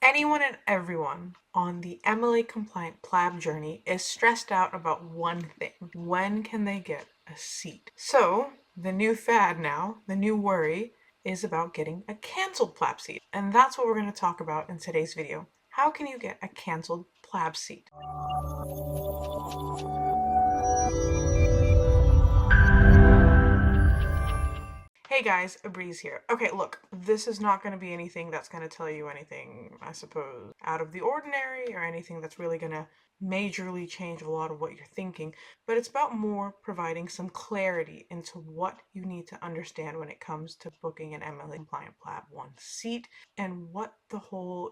Anyone and everyone on the MLA compliant PLAB journey is stressed out about one thing. When can they get a seat? So the new fad now, the new worry, is about getting a canceled PLAB seat. And that's what we're going to talk about in today's video. How can you get a canceled PLAB seat? Hey guys, Ibreez here. Okay, look, this is not going to be anything that's going to tell you anything, I suppose, out of the ordinary or anything that's really going to majorly change a lot of what you're thinking, but it's about more providing some clarity into what you need to understand when it comes to booking an MLA compliant PLAB 1 seat and what the whole,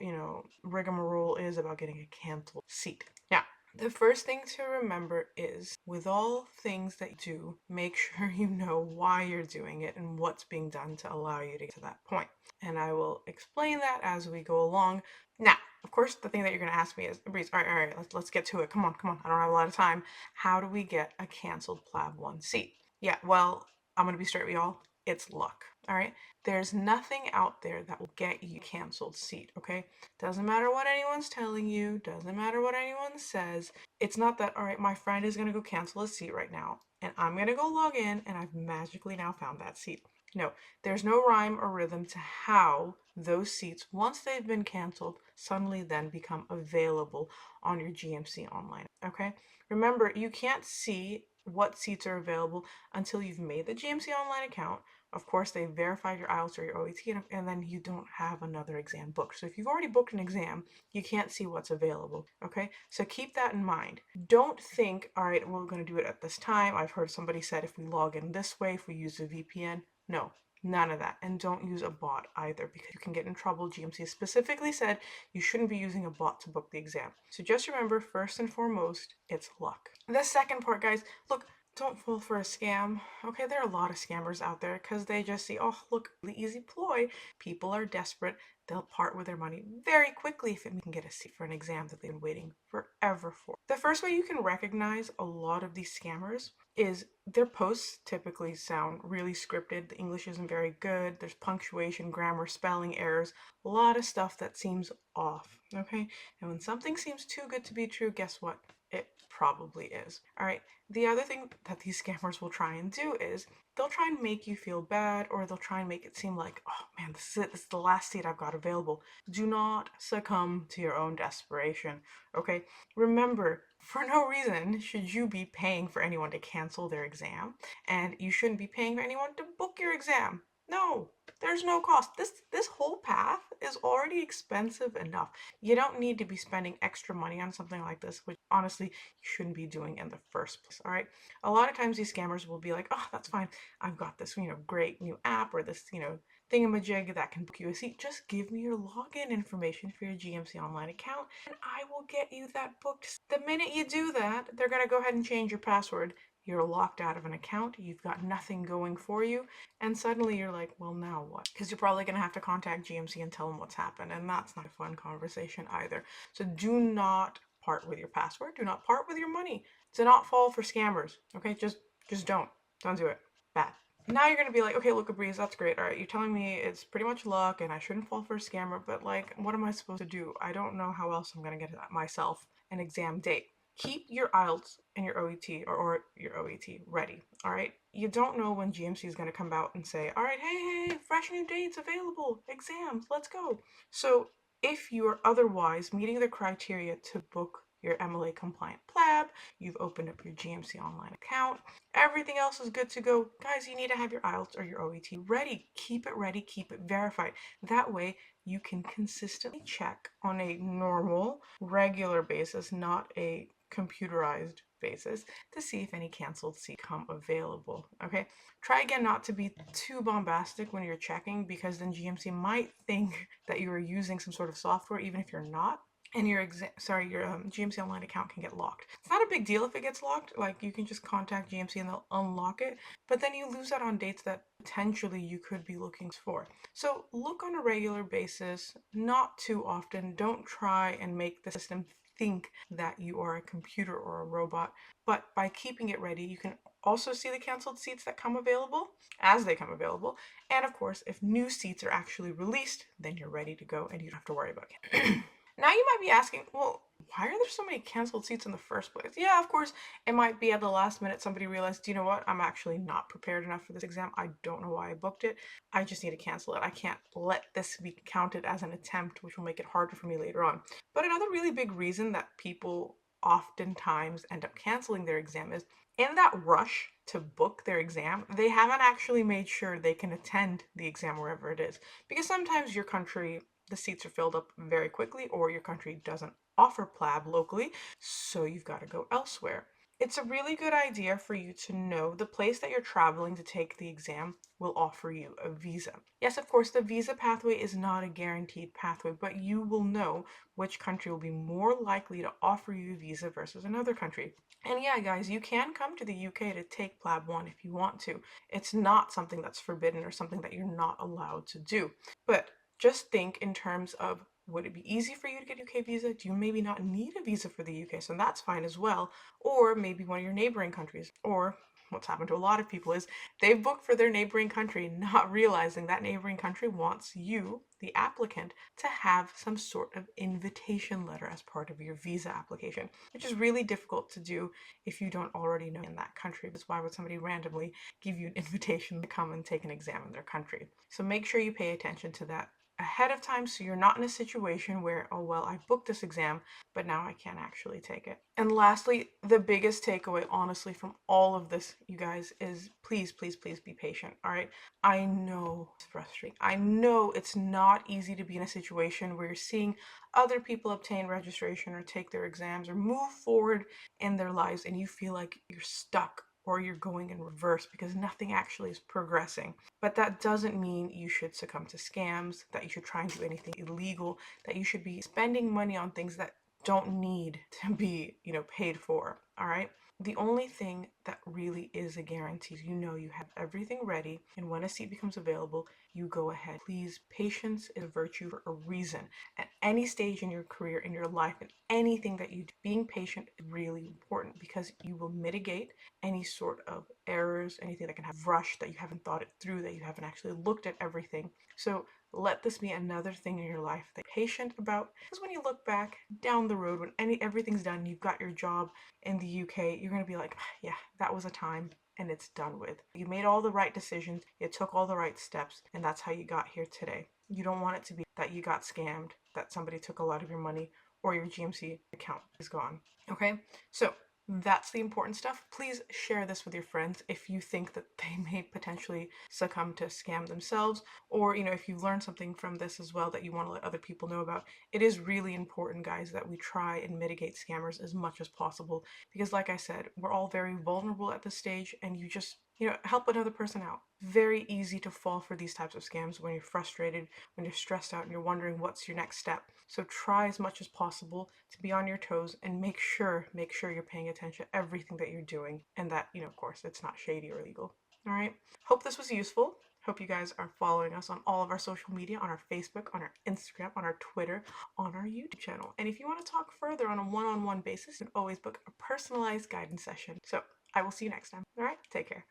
rigmarole is about getting a canceled seat. Now, the first thing to remember is, with all things that you do, make sure you know why you're doing it and what's being done to allow you to get to that point. And I will explain that as we go along. Now, of course, the thing that you're going to ask me is, Ibreez, all right, let's get to it. Come on. I don't have a lot of time. How do we get a canceled PLAB 1 seat? Yeah, well, I'm going to be straight with y'all. It's luck. All right. There's nothing out there that will get you a canceled seat. Okay. Doesn't matter what anyone's telling you. Doesn't matter what anyone says. It's not that, all right, my friend is going to go cancel a seat right now and I'm going to go log in and I've magically now found that seat. No, there's no rhyme or rhythm to how those seats, once they've been canceled, suddenly then become available on your GMC online. Okay. Remember, you can't see what seats are available until you've made the GMC online account. Of course, they verified your IELTS or your OET, and then you don't have another exam booked. So if you've already booked an exam, you can't see what's available, okay? So keep that in mind. Don't think, all right, we're going to do it at this time. I've heard somebody said if we log in this way, if we use a VPN. No, none of that. And don't use a bot either, because you can get in trouble. GMC specifically said you shouldn't be using a bot to book the exam. So just remember, first and foremost, it's luck. The second part, guys, look, don't fall for a scam. Okay, there are a lot of scammers out there because they just see, oh, look, the easy ploy. People are desperate. They'll part with their money very quickly if it can get a seat for an exam that they've been waiting forever for. The first way you can recognize a lot of these scammers is their posts typically sound really scripted. The English isn't very good. There's punctuation, grammar, spelling errors, a lot of stuff that seems off, okay? And when something seems too good to be true, guess what? It probably is. All right. The other thing that these scammers will try and do is they'll try and make you feel bad, or they'll try and make it seem like, oh man, this is it. This is the last seat I've got available. Do not succumb to your own desperation. Okay. Remember, for no reason should you be paying for anyone to cancel their exam, and you shouldn't be paying for anyone to book your exam. No, there's no cost. This whole path is already expensive enough. You don't need to be spending extra money on something like this, which honestly you shouldn't be doing in the first place. All right. A lot of times these scammers will be like, oh, that's fine. I've got this, great new app or this, thingamajig that can book you a seat. Just give me your login information for your GMC online account and I will get you that booked. The minute you do that, they're going to go ahead and change your password. You're locked out of an account. You've got nothing going for you. And suddenly you're like, well, now what? Because you're probably going to have to contact GMC and tell them what's happened. And that's not a fun conversation either. So do not part with your password. Do not part with your money. Do not fall for scammers. Okay, just don't. Don't do it. Bad. Now you're gonna be like, okay, look, Ibreez, that's great. All right, you're telling me it's pretty much luck and I shouldn't fall for a scammer, but like, what am I supposed to do? I don't know how else I'm gonna get myself an exam date. Keep your IELTS and your OET or your OET ready. All right. You don't know when GMC is going to come out and say, all right, hey, fresh new dates available, exams, let's go. So if you are otherwise meeting the criteria to book your MLA compliant PLAB, you've opened up your GMC online account, everything else is good to go. Guys, you need to have your IELTS or your OET ready. Keep it ready, keep it verified. That way you can consistently check on a normal, regular basis, not a computerized basis, to see if any canceled seats come available. Okay, try again not to be too bombastic when you're checking, because then GMC might think that you are using some sort of software even if you're not, and your GMC online account can get locked. It's not a big deal if it gets locked. Like, you can just contact GMC and they'll unlock it, but then you lose out on dates that potentially you could be looking for. So look on a regular basis, not too often. Don't try and make the system think that you are a computer or a robot. But by keeping it ready, you can also see the canceled seats that come available as they come available. And of course, if new seats are actually released, then you're ready to go and you don't have to worry about it. Now you might be asking, well, why are there so many canceled seats in the first place? Yeah, of course, it might be at the last minute somebody realized, you know what, I'm actually not prepared enough for this exam. I don't know why I booked it. I just need to cancel it. I can't let this be counted as an attempt, which will make it harder for me later on. But another really big reason that people oftentimes end up canceling their exam is in that rush to book their exam, they haven't actually made sure they can attend the exam wherever it is. Because sometimes your country, the seats are filled up very quickly, or your country doesn't offer PLAB locally, so you've got to go elsewhere. It's a really good idea for you to know the place that you're traveling to take the exam will offer you a visa. Yes, of course, the visa pathway is not a guaranteed pathway, but you will know which country will be more likely to offer you a visa versus another country. And yeah, guys, you can come to the UK to take PLAB 1 if you want to. It's not something that's forbidden or something that you're not allowed to do. But just think in terms of, would it be easy for you to get a UK visa? Do you maybe not need a visa for the UK? So that's fine as well. Or maybe one of your neighboring countries. Or what's happened to a lot of people is they've booked for their neighboring country, not realizing that neighboring country wants you, the applicant, to have some sort of invitation letter as part of your visa application, which is really difficult to do if you don't already know in that country. That's why would somebody randomly give you an invitation to come and take an exam in their country? So make sure you pay attention to that ahead of time so you're not in a situation where, oh, well, I booked this exam, but now I can't actually take it. And lastly, the biggest takeaway, honestly, from all of this, you guys, is please, please, please be patient, all right? I know it's frustrating. I know it's not easy to be in a situation where you're seeing other people obtain registration or take their exams or move forward in their lives and you feel like you're stuck or you're going in reverse because nothing actually is progressing. But that doesn't mean you should succumb to scams, that you should try and do anything illegal, that you should be spending money on things that don't need to be, paid for, all right? The only thing that really is a guarantee is you have everything ready, and when a seat becomes available, you go ahead. Please, patience is a virtue for a reason. At any stage in your career, in your life, in anything that you do, being patient is really important because you will mitigate any sort of errors, anything that can have rush, that you haven't thought it through, that you haven't actually looked at everything. So let this be another thing in your life that you're patient about, because when you look back down the road, when everything's done, you've got your job in the UK, you're going to be like, yeah, that was a time and it's done with. You made all the right decisions, you took all the right steps, and that's how you got here today. You don't want it to be that you got scammed, that somebody took a lot of your money, or your GMC account is gone. Okay, so that's the important stuff. Please share this with your friends if you think that they may potentially succumb to scam themselves, or if you've learned something from this as well that you want to let other people know about. It is really important, guys, that we try and mitigate scammers as much as possible because, like I said, we're all very vulnerable at this stage, and you just help another person out. Very easy to fall for these types of scams when you're frustrated, when you're stressed out, and you're wondering what's your next step. So try as much as possible to be on your toes and make sure you're paying attention to everything that you're doing, and that, of course, it's not shady or illegal. All right. Hope this was useful. Hope you guys are following us on all of our social media, on our Facebook, on our Instagram, on our Twitter, on our YouTube channel. And if you want to talk further on a one-on-one basis, you can always book a personalized guidance session. So I will see you next time. All right. Take care.